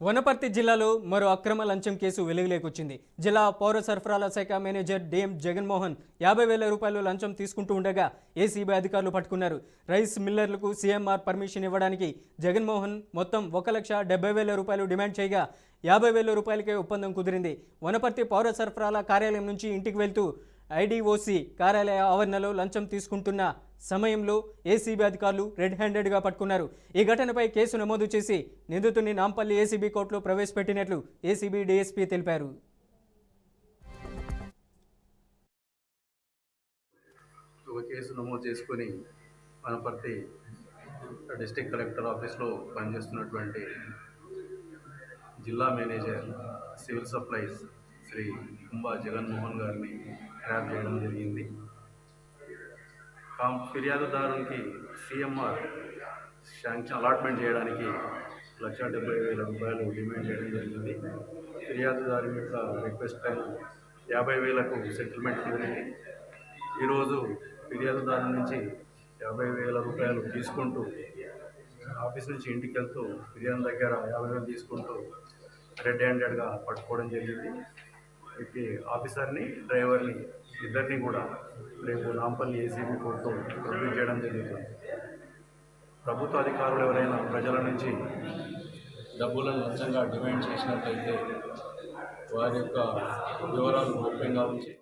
వనపర్తి జిల్లాలో మరో అక్రమ లంచం కేసు వెలుగులోకొచ్చింది. జిల్లా పౌర సరఫరాల శాఖ మేనేజర్ డిఎం జగన్మోహన్ 50,000 రూపాయలు లంచం తీసుకుంటూ ఉండగా ఏసీబీ అధికారులు పట్టుకున్నారు. రైస్ మిల్లర్లకు సీఎంఆర్ పర్మిషన్ ఇవ్వడానికి జగన్మోహన్ మొత్తం 1,70,000 రూపాయలు డిమాండ్ చేయగా 50,000 రూపాయలకే ఒప్పందం కుదిరింది. వనపర్తి పౌర సరఫరాల కార్యాలయం నుంచి ఇంటికి వెళ్తూ ఐడీఓసీ కార్యాలయ ఆవరణలో లంచం తీసుకుంటున్న సమయంలో ఏసీబీ అధికారులు రెడ్ హ్యాండెడ్గా పట్టుకున్నారు. ఈ ఘటనపై కేసు నమోదు చేసి నిందితుడిని నాంపల్లి ఏసీబీ కోర్టులో ప్రవేశపెట్టినట్లు ఏసీబీ డీఎస్పీ తెలిపారు. ఒక కేసు నమోదు చేసుకుని వనపర్తి డిస్ట్రిక్ట్ కలెక్టర్ ఆఫీస్లో పనిచేస్తున్నటువంటి జిల్లా manager civil supplies Shri Kumbha Jaganmohan గారిని ట్రాప్ చేయడం జరిగింది. ఫిర్యాదుదారునికి సీఎంఆర్ శాంక్షన్ అలాట్మెంట్ చేయడానికి 1,70,000 రూపాయలు డిమాండ్ చేయడం జరిగింది. ఫిర్యాదుదారు యొక్క రిక్వెస్ట్ పైన 50,000కు సెటిల్మెంట్ కుదిరింది. ఈరోజు ఫిర్యాదుదారు నుంచి 50,000 రూపాయలు తీసుకుంటూ ఆఫీస్ నుంచి ఇంటికి వెళ్తూ ఫిర్యాదు దగ్గర 50,000 తీసుకుంటూ రెడ్ హ్యాండెడ్గా పట్టుకోవడం జరిగింది. ఈ ఆఫీసర్ని డ్రైవర్ని ఇద్దరిని కూడా రేపు నాంపల్లి ఏసీబీ కోర్టులో ప్రొడ్యూస్ చేయడం జరుగుతుంది. ప్రభుత్వ అధికారులు ఎవరైనా ప్రజల నుంచి డబ్బులను లంచంగా డిమాండ్ చేసినట్లయితే వారి యొక్క వివరాలు గోప్యంగా ఉంచి